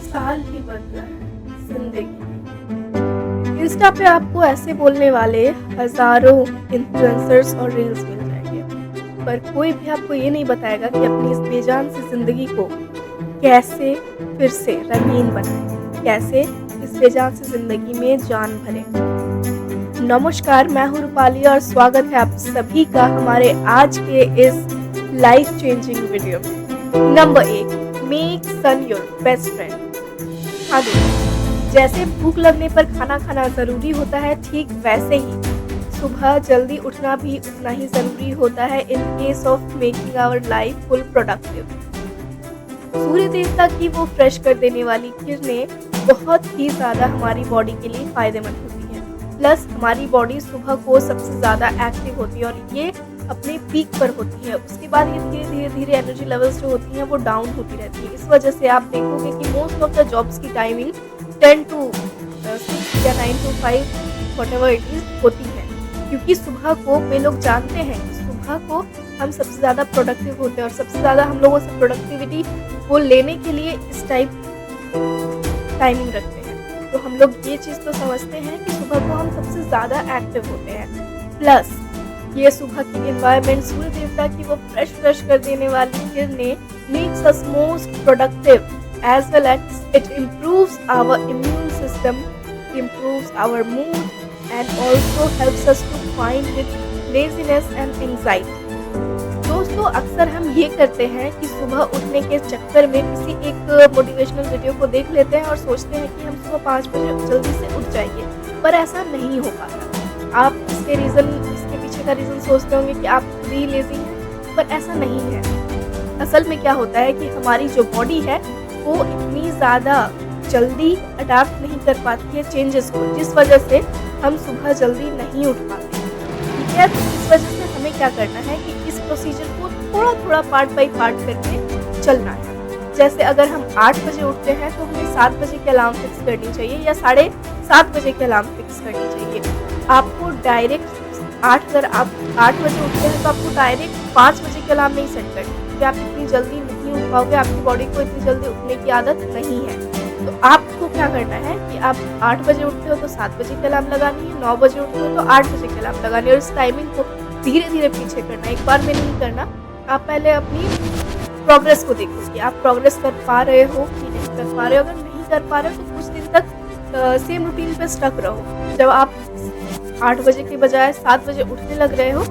साल ही बदला है जिंदगी। इंस्टा पे आपको ऐसे बोलने वाले हजारों इन्फ्लुएंसर्स और रील्स मिल जाएंगे, पर कोई भी आपको ये नहीं बताएगा कि अपनी इस बेजान सी जिंदगी को कैसे फिर से रंगीन बनाएं, कैसे इस बेजान सी जिंदगी में जान भरें। नमस्कार, मैं हूँ रूपाली और स्वागत है आप सभी का हमारे आज के इस लाइफ चेंजिंग वीडियो में। Number 1, make sun your best friend. हाँ दोस्तों, जैसे भूख लगने पर खाना खाना ज़रूरी होता है, ठीक वैसे ही सुबह जल्दी उठना भी उतना ही ज़रूरी होता है in case of making our life full productive. Surya देवता की वो फ्रेश कर देने वाली किरणें बहुत ही ज़्यादा हमारी बॉडी के लिए फ़ायदेमंद होती हैं। प्लस हमारी बॉडी सुबह को सबसे ज़्यादा एक्टिव होती है और ये अपने पीक पर होती है। उसके बाद ये धीरे धीरे एनर्जी लेवल्स जो होती हैं वो डाउन होती रहती है। इस वजह से आप देखोगे कि मोस्ट ऑफ द जॉब्स की टाइमिंग 10 to 6 या 9 to 5 व्हाटएवर इट इज होती है, क्योंकि सुबह को वे लोग जानते हैं कि सुबह को हम सबसे ज़्यादा प्रोडक्टिव होते हैं और सबसे ज़्यादा हम लोगों से प्रोडक्टिविटी को लेने के लिए इस टाइमिंग रखते हैं। तो हम लोग ये चीज़ तो समझते हैं कि सुबह को हम सबसे ज़्यादा एक्टिव होते हैं। प्लस ये सुबह की एनवायरनमेंट, सूर्य देवता की वो फ्रेश कर देने वाली किरणें makes us most productive as well as it improves our immune system, improves our mood and also helps us to fight with laziness and anxiety. दोस्तों, अक्सर हम ये करते हैं कि सुबह उठने के चक्कर में किसी एक मोटिवेशनल वीडियो को देख लेते हैं और सोचते हैं कि हम सुबह 5 बजे जल्दी से उठ जाएंगे, पर ऐसा नहीं हो पाता। आप इसके पीछे का रीज़न सोचते होंगे कि आप खुद ही लेज़ी हैं, पर ऐसा नहीं है। असल में क्या होता है कि हमारी जो बॉडी है वो इतनी ज़्यादा जल्दी अडाप्ट नहीं कर पाती है चेंजेस को, जिस वजह से हम सुबह जल्दी नहीं उठ पाते। ठीक है, तो इस वजह से हमें क्या करना है कि इस प्रोसीजर को थोड़ा पार्ट बाई पार्ट करके चलना है। जैसे अगर हम 8 बजे उठते हैं तो हमें 7 बजे की अलार्म फिक्स करनी चाहिए या 7:30 बजे की अलार्म फिक्स करनी चाहिए। आपको डायरेक्ट अगर आप 8 बजे उठते हैं तो आपको डायरेक्ट 5 बजे की अलार्म नहीं सेट करनी, क्योंकि आप इतनी जल्दी नहीं उठ पाओगे, आपकी बॉडी को इतनी जल्दी उठने की आदत नहीं है। तो आपको क्या करना है कि आप 8 बजे उठते हो तो 7 बजे की अलार्म लगानी है, 9 बजे उठते हो तो 8 बजे की अलार्म लगानी है और इस टाइमिंग को धीरे धीरे पीछे करना है, एक बार में नहीं करना। आप पहले अपनी प्रोग्रेस को देखो कि आप प्रोग्रेस कर पा रहे हो कि नहीं कर पा रहे हो। अगर नहीं कर पा रहे हो तो कुछ दिन तक सेम रूटीन पे स्टक रहो। जब आप 8 बजे के बजाय 7 बजे उठने लग रहे हो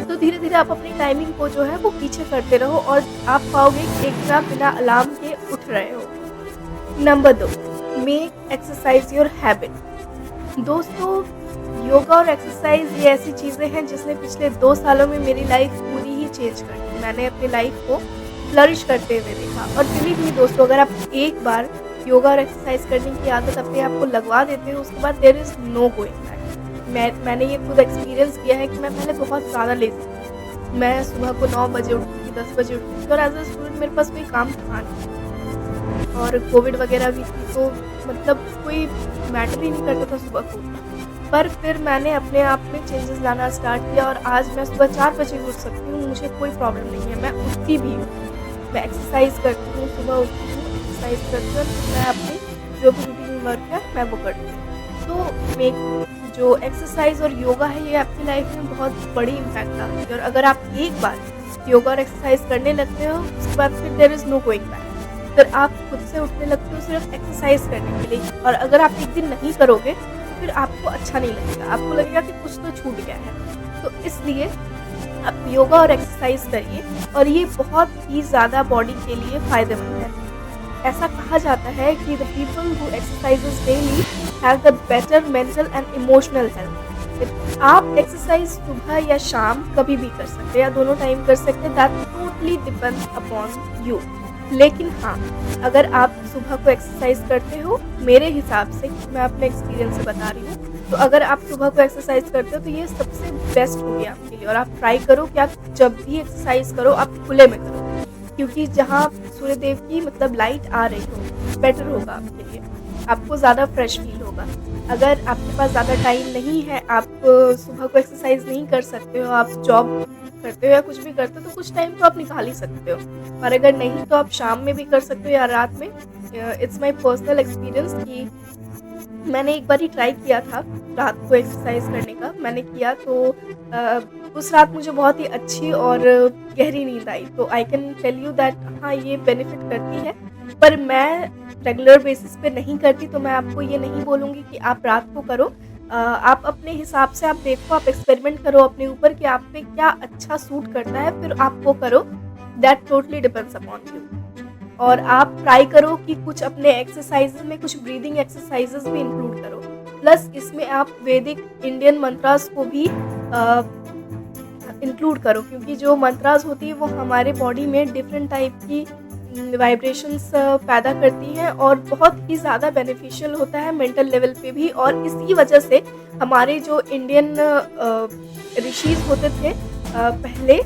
तो धीरे धीरे आप अपनी टाइमिंग को जो है वो पीछे करते रहो और आप पाओगे कि एक दिन आप बिना अलार्म के उठ रहे हो। Number 2, make exercise your habit. दोस्तों, योगा और एक्सरसाइज ये ऐसी चीज़ें हैं जिसने पिछले 2 सालों में मेरी लाइफ पूरी ही चेंज कर दी। मैंने अपनी लाइफ को फ्लरिश करते हुए देखा और बिलीव मी दोस्तों, अगर आप एक बार योगा और एक्सरसाइज करने की आदत अपने आप को लगवा देते हो, उसके बाद there is no going back. मैंने ये खुद एक्सपीरियंस किया है कि मैं पहले बहुत ज़्यादा लेज़ी थी। मैं सुबह को 9 बजे उठती थी, 10 बजे उठती थी और एज अ स्टूडेंट मेरे पास कोई काम था नहीं और कोविड वगैरह भी थी, तो मतलब कोई मैटर ही नहीं करता था सुबह को। पर फिर मैंने अपने आप में चेंजेस लाना स्टार्ट किया और आज मैं सुबह 4 बजे उठ सकती हूँ, मुझे कोई प्रॉब्लम नहीं है। मैं उठती भी हूँ, मैं एक्सरसाइज करती हूँ, सुबह उठती हूँ, एक्सरसाइज करती हूँ और मैं अपनी जो भी रूटीन वर्क है मैं वो करती हूँ। तो जो एक्सरसाइज और योगा है ये आपकी लाइफ में बहुत बड़ी इम्पैक्ट डालती है और अगर आप एक बार योगा और एक्सरसाइज करने लगते हो उसके बाद फिर there is no going back. फिर आप खुद से उठने लगते हो सिर्फ एक्सरसाइज करने के लिए, और अगर आप एक दिन नहीं करोगे तो फिर आपको अच्छा नहीं लगेगा, आपको लगेगा कि कुछ तो छूट गया है। तो इसलिए आप योगा और एक्सरसाइज करिए और ये बहुत ही ज़्यादा बॉडी के लिए फ़ायदेमंद है। ऐसा कहा जाता है कि the people who exercises daily have the better mental and emotional health. आप एक्सरसाइज सुबह या शाम कभी भी कर सकते हैं या दोनों टाइम कर सकते हैं, that totally depends upon you. लेकिन हाँ, अगर आप सुबह को एक्सरसाइज करते हो, मेरे हिसाब से, मैं अपने एक्सपीरियंस से बता रही हूँ, तो अगर आप सुबह को एक्सरसाइज करते हो तो ये सबसे बेस्ट होगी आपके लिए। और आप ट्राई करो कि आप जब भी एक्सरसाइज करो आप खुले में करो, क्योंकि जहाँ सूर्यदेव की मतलब लाइट आ रही हो बेटर होगा आपके लिए, आपको ज़्यादा फ्रेश फील होगा। अगर आपके पास ज़्यादा टाइम नहीं है, आप सुबह को एक्सरसाइज नहीं कर सकते हो, आप जॉब करते हो या कुछ भी करते हो तो कुछ टाइम तो आप निकाल ही सकते हो। और अगर नहीं तो आप शाम में भी कर सकते हो या रात में। इट्स माय पर्सनल एक्सपीरियंस कि मैंने एक बारी ट्राई किया था रात को एक्सरसाइज करने का। मैंने किया तो उस रात मुझे बहुत ही अच्छी और गहरी नींद आई। तो I can tell you that हाँ, ये बेनिफिट करती है। पर मैं रेगुलर बेसिस पे नहीं करती, तो मैं आपको ये नहीं बोलूँगी कि आप रात को करो। आप अपने हिसाब से आप देखो, आप एक्सपेरिमेंट करो अपने ऊपर कि आप पे क्या अच्छा सूट करता है, फिर आप वो करो। That totally depends upon you. और आप ट्राई करो कि कुछ अपने एक्सरसाइज़ेज़ में कुछ ब्रीदिंग एक्सरसाइज़ेज़ भी इंक्लूड करो। प्लस इसमें आप वैदिक इंडियन मंत्रास को भी इंक्लूड करो, क्योंकि जो मंत्रास होती है वो हमारे बॉडी में डिफरेंट टाइप की वाइब्रेशंस पैदा करती हैं और बहुत ही ज़्यादा बेनिफिशियल होता है मेंटल लेवल पे भी। और इसी वजह से हमारे जो इंडियन ऋषिज़ होते थे पहले,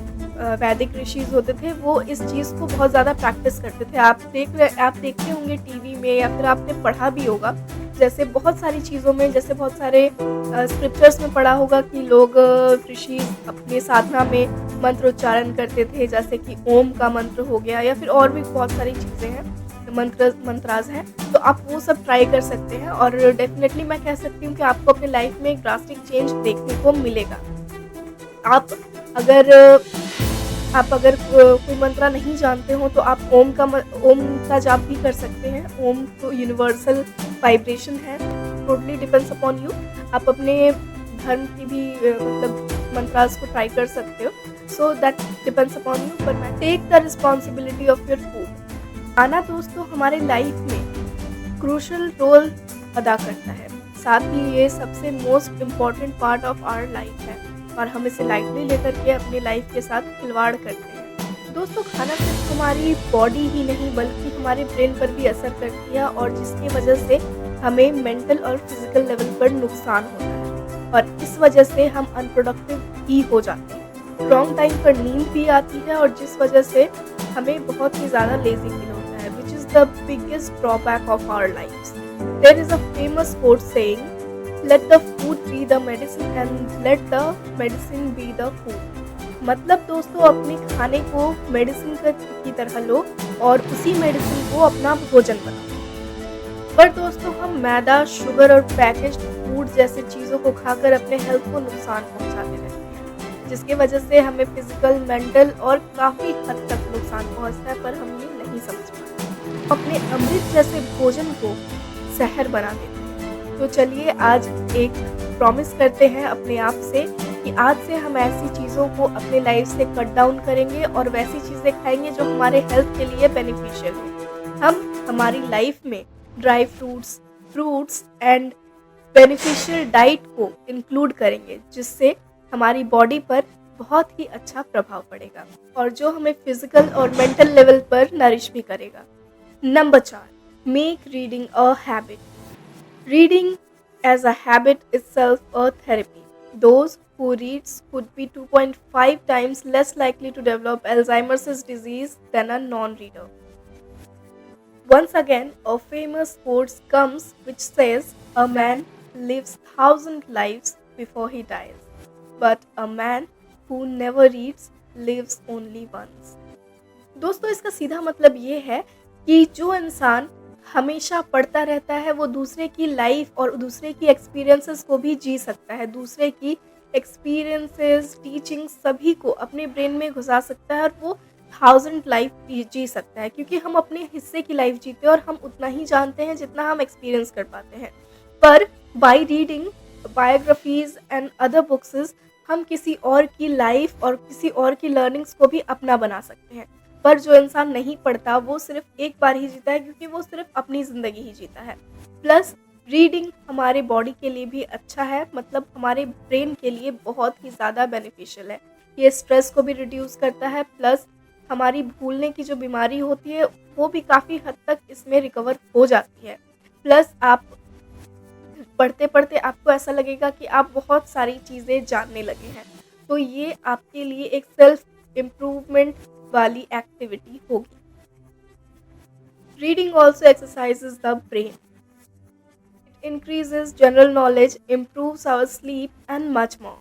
वैदिक ऋषिज़ होते थे, वो इस चीज़ को बहुत ज़्यादा प्रैक्टिस करते थे। आप देखते होंगे टीवी में या फिर आपने पढ़ा भी होगा, जैसे बहुत सारी चीज़ों में, जैसे बहुत सारे स्क्रिप्चर्स में पढ़ा होगा कि लोग ऋषि अपने साधना में मंत्रोच्चारण करते थे, जैसे कि ओम का मंत्र हो गया या फिर और भी बहुत सारी चीज़ें हैं, मंत्रास हैं। तो आप वो सब ट्राई कर सकते हैं और डेफ़िनेटली मैं कह सकती हूँ कि आपको अपने लाइफ़ में एक ड्रास्टिक चेंज देखने को मिलेगा। आप अगर कोई मंत्रा नहीं जानते हो तो आप ओम का जाप भी कर सकते हैं। ओम तो यूनिवर्सल वाइब्रेशन है, टोटली डिपेंड्स अपॉन यू। आप अपने धर्म की भी मतलब मंत्रास को ट्राई कर सकते हो। So that depends upon you. पर मैं take the responsibility of your food. खाना दोस्तों हमारे लाइफ में क्रूशल रोल अदा करता है, साथ ही ये सबसे most important part of our life है और हम इसे लाइटली लेकर के अपनी लाइफ के साथ खिलवाड़ करते हैं। दोस्तों, खाना सिर्फ हमारी बॉडी ही नहीं बल्कि हमारे ब्रेन पर भी असर करती है और जिसकी वजह से हमें मेंटल और फिजिकल लेवल पर नुकसान होता है और इस वजह से हम अनप्रोडक्टिव ही हो जाते हैं। रॉन्ग टाइम पर नींद भी आती है और जिस वजह से हमें बहुत ही ज़्यादा लेजी फील होता है, which is the biggest drawback of our lifes. There is a famous quote saying, let the food be the medicine and let the medicine be the food। मतलब दोस्तों, अपने खाने को मेडिसिन की तरह लो और उसी मेडिसिन को अपना भोजन बनाओ। पर दोस्तों, हम मैदा, शुगर और पैकेज्ड फूड जैसे चीज़ों को खाकर अपने हेल्थ को नुकसान पहुंचाते रहते हैं, जिसकी वजह से हमें फिजिकल, मेंटल और काफ़ी हद तक नुकसान पहुंचता है, पर हम ये नहीं समझ पाते। अपने अमृत जैसे भोजन को जहर बना देते हैं। तो चलिए आज एक प्रॉमिस करते हैं अपने आप से कि आज से हम ऐसी चीज़ों को अपने लाइफ से कट डाउन करेंगे और वैसी चीज़ें खाएंगे जो हमारे हेल्थ के लिए बेनिफिशियल हो। हम हमारी लाइफ में dry fruits and beneficial diet को इंक्लूड करेंगे, जिससे हमारी बॉडी पर बहुत ही अच्छा प्रभाव पड़ेगा और जो हमें फिजिकल और मेंटल लेवल पर नरिश भी करेगा। Number 4, make reading a habit. Reading as a habit itself a therapy. Those who reads could be 2.5 times less likely to develop Alzheimer's disease than a non-reader. Once again, a famous quote comes which says, "A man lives 1,000 lives before he dies, but a man who never reads lives only once." दोस्तों, इसका सीधा मतलब ये है कि जो इंसान हमेशा पढ़ता रहता है वो दूसरे की लाइफ और दूसरे की एक्सपीरियंसेस को भी जी सकता है। दूसरे की एक्सपीरियंसेस, टीचिंग सभी को अपने ब्रेन में घुसा सकता है और वो 1000 लाइफ जी सकता है, क्योंकि हम अपने हिस्से की लाइफ जीते हैं और हम उतना ही जानते हैं जितना हम एक्सपीरियंस कर पाते हैं। पर by reading biographies and other books हम किसी और की लाइफ और किसी और की लर्निंग्स को भी अपना बना सकते हैं। पर जो इंसान नहीं पढ़ता वो सिर्फ एक बार ही जीता है, क्योंकि वो सिर्फ अपनी ज़िंदगी ही जीता है। प्लस रीडिंग हमारे बॉडी के लिए भी अच्छा है, मतलब हमारे ब्रेन के लिए बहुत ही ज़्यादा बेनिफिशियल है। ये स्ट्रेस को भी रिड्यूस करता है, प्लस हमारी भूलने की जो बीमारी होती है वो भी काफ़ी हद तक इसमें रिकवर हो जाती है। प्लस आप पढ़ते पढ़ते आपको ऐसा लगेगा कि आप बहुत सारी चीज़ें जानने लगे हैं, तो ये आपके लिए एक सेल्फ इम्प्रूवमेंट वाली एक्टिविटी होगी। Reading also exercises the brain, it increases general knowledge, improves our sleep and much more.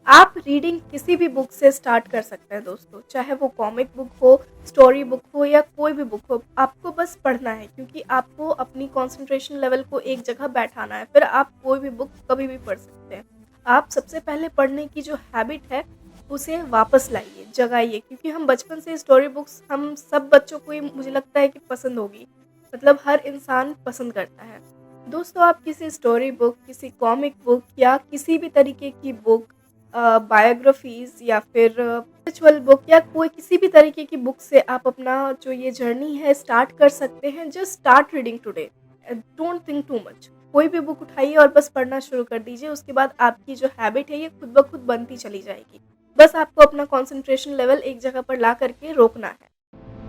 आप रीडिंग किसी भी बुक से स्टार्ट कर सकते हैं दोस्तों, चाहे वो कॉमिक बुक हो, स्टोरी बुक हो या कोई भी बुक हो। आपको बस पढ़ना है, क्योंकि आपको अपनी कंसंट्रेशन लेवल को एक जगह बैठाना है, फिर आप कोई भी बुक कभी भी पढ़ सकते हैं। आप सबसे पहले पढ़ने की जो हैबिट है उसे वापस लाइए, जगाइए, क्योंकि हम बचपन से स्टोरी बुक्स हम सब बच्चों को ही मुझे लगता है कि पसंद होगी, मतलब हर इंसान पसंद करता है। दोस्तों, आप किसी स्टोरी बुक, किसी कॉमिक बुक या किसी भी तरीके की बुक, बायोग्राफीज़ या फिर स्पिरिचुअल बुक या कोई किसी भी तरीके की बुक से आप अपना जो ये जर्नी है स्टार्ट कर सकते हैं। Just start reading today, don't think too much. कोई भी बुक उठाइए और बस पढ़ना शुरू कर दीजिए, उसके बाद आपकी जो हैबिट है ये खुद ब खुद बनती चली जाएगी। बस आपको अपना कंसंट्रेशन लेवल एक जगह पर ला करके रोकना है।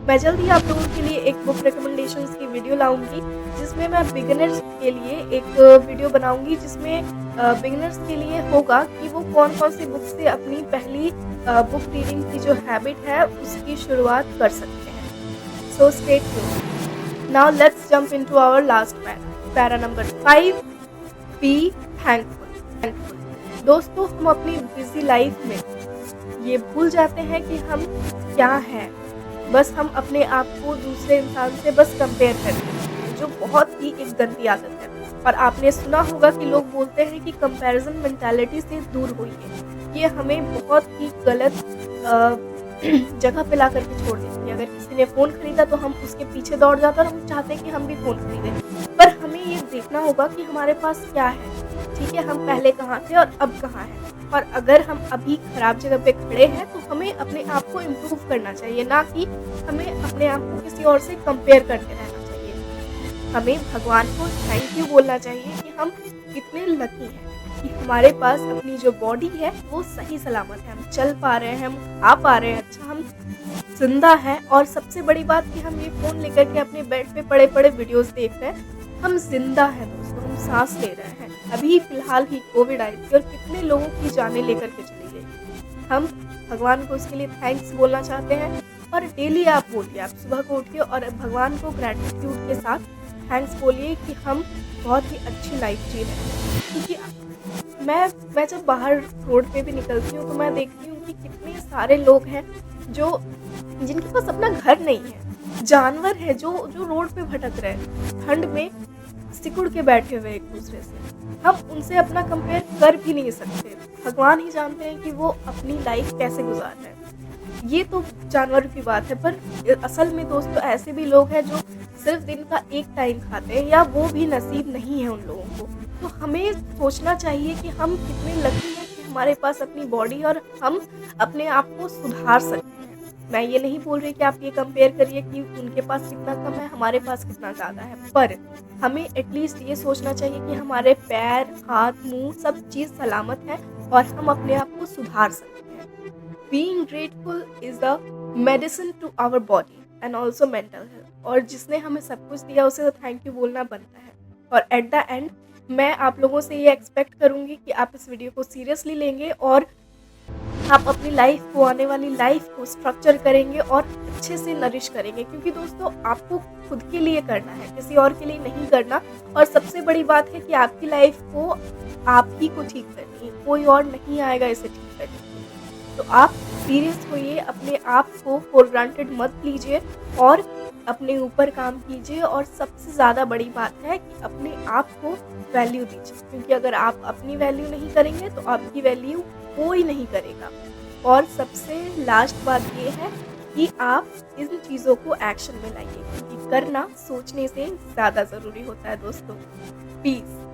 मैं जल्द ही आप लोगों के लिए एक बुक रिकमेंडेशंस की वीडियो लाऊंगी, जिसमें मैं बिगिनर्स के लिए एक वीडियो बनाऊंगी, जिसमें बिगिनर्स के लिए होगा कि वो कौन कौन सी बुक से अपनी पहली बुक रीडिंग की जो हैबिट है उसकी शुरुआत कर सकते हैं। So stay tuned. Now let's jump into our last para number 5, be thankful. दोस्तों, हम अपनी बिजी लाइफ में ये भूल जाते हैं कि हम क्या हैं। बस हम अपने आप को दूसरे इंसान से बस कंपेयर करते हैं, जो बहुत ही एक गंदी आदत है। और आपने सुना होगा कि लोग बोलते हैं कि कंपैरिजन मेंटालिटी से दूर होइए। ये हमें बहुत ही गलत जगह पे ला करके छोड़ देती है। अगर किसी ने फ़ोन खरीदा तो हम उसके पीछे दौड़ जाते हैं और हम चाहते हैं कि हम भी फ़ोन खरीदें, पर हमें ये देखना होगा कि हमारे पास क्या है। ठीक है, हम पहले कहाँ थे और अब कहाँ हैं। और अगर हम अभी खराब जगह पे खड़े हैं तो हमें अपने आप को इम्प्रूव करना चाहिए, ना कि हमें अपने आप को किसी और से कंपेयर करते रहना चाहिए। हमें भगवान को थैंक यू बोलना चाहिए कि हम कितने लकी हैं कि हमारे पास अपनी जो बॉडी है वो सही सलामत है, हम चल पा रहे हैं, हम खा पा रहे हैं, अच्छा हम जिंदा हैं। और सबसे बड़ी बात कि हम ये फ़ोन लेकर के अपने बेड पे पड़े पड़े वीडियोस देख रहे हैं, हम जिंदा हैं दोस्तों, हम सांस ले रहे हैं। अभी फिलहाल ही कोविड आई थी और कितने लोगों की जानें लेकर के चली गई। हम भगवान को उसके लिए थैंक्स बोलना चाहते हैं, और डेली आप बोलिए, आप सुबह को उठिए और भगवान को ग्रैटिट्यूड के साथ थैंक्स बोलिए कि हम बहुत ही अच्छी लाइफ जी रहे हैं। क्योंकि मैं जब बाहर रोड पे भी निकलती हूँ तो मैं देखती हूँ कि कितने सारे लोग हैं जो जिनके पास अपना घर नहीं है, जानवर है जो रोड पे भटक रहे हैं, ठंड में सिकुड़ के बैठे हुए एक दूसरे से। हम उनसे अपना कंपेयर कर भी नहीं सकते। भगवान ही जानते हैं कि वो अपनी लाइफ कैसे गुजार रहे हैं। ये तो जानवरों की बात है, पर असल में दोस्तों ऐसे भी लोग हैं जो सिर्फ दिन का एक टाइम खाते हैं, या वो भी नसीब नहीं है उन लोगों को। तो हमें सोचना चाहिए कि हम कितने लकी हैं कि हमारे पास अपनी बॉडी और हम अपने आप को सुधार सकते हैं। मैं ये नहीं बोल रही कि आप ये कंपेयर करिए कि उनके पास कितना कम है, हमारे पास कितना ज़्यादा है, पर हमें एटलीस्ट ये सोचना चाहिए कि हमारे पैर, हाथ, मुंह सब चीज़ सलामत है और हम अपने आप को सुधार सकते हैं। Being grateful is the medicine to our body and also mental health. और जिसने हमें सब कुछ दिया उसे तो थैंक यू बोलना बनता है। और एट द एंड मैं आप लोगों से ये एक्सपेक्ट करूँगी कि आप इस वीडियो को सीरियसली लेंगे और आप अपनी लाइफ को, आने वाली लाइफ को स्ट्रक्चर करेंगे और अच्छे से नरिश करेंगे। क्योंकि दोस्तों आपको खुद के लिए करना है, किसी और के लिए नहीं करना। और सबसे बड़ी बात है कि आपकी लाइफ को आप ही को ठीक करनी है, कोई और नहीं आएगा इसे ठीक करने के लिए। तो आप सीरियस होइए, अपने आप को फॉर ग्रांटेड मत लीजिए और अपने ऊपर काम कीजिए। और सबसे ज़्यादा बड़ी बात है कि अपने आप को वैल्यू दीजिए, क्योंकि अगर आप अपनी वैल्यू नहीं करेंगे तो आपकी वैल्यू कोई नहीं करेगा। और सबसे लास्ट बात ये है कि आप इन चीज़ों को एक्शन में लाइए, क्योंकि करना सोचने से ज़्यादा ज़रूरी होता है दोस्तों। पीस।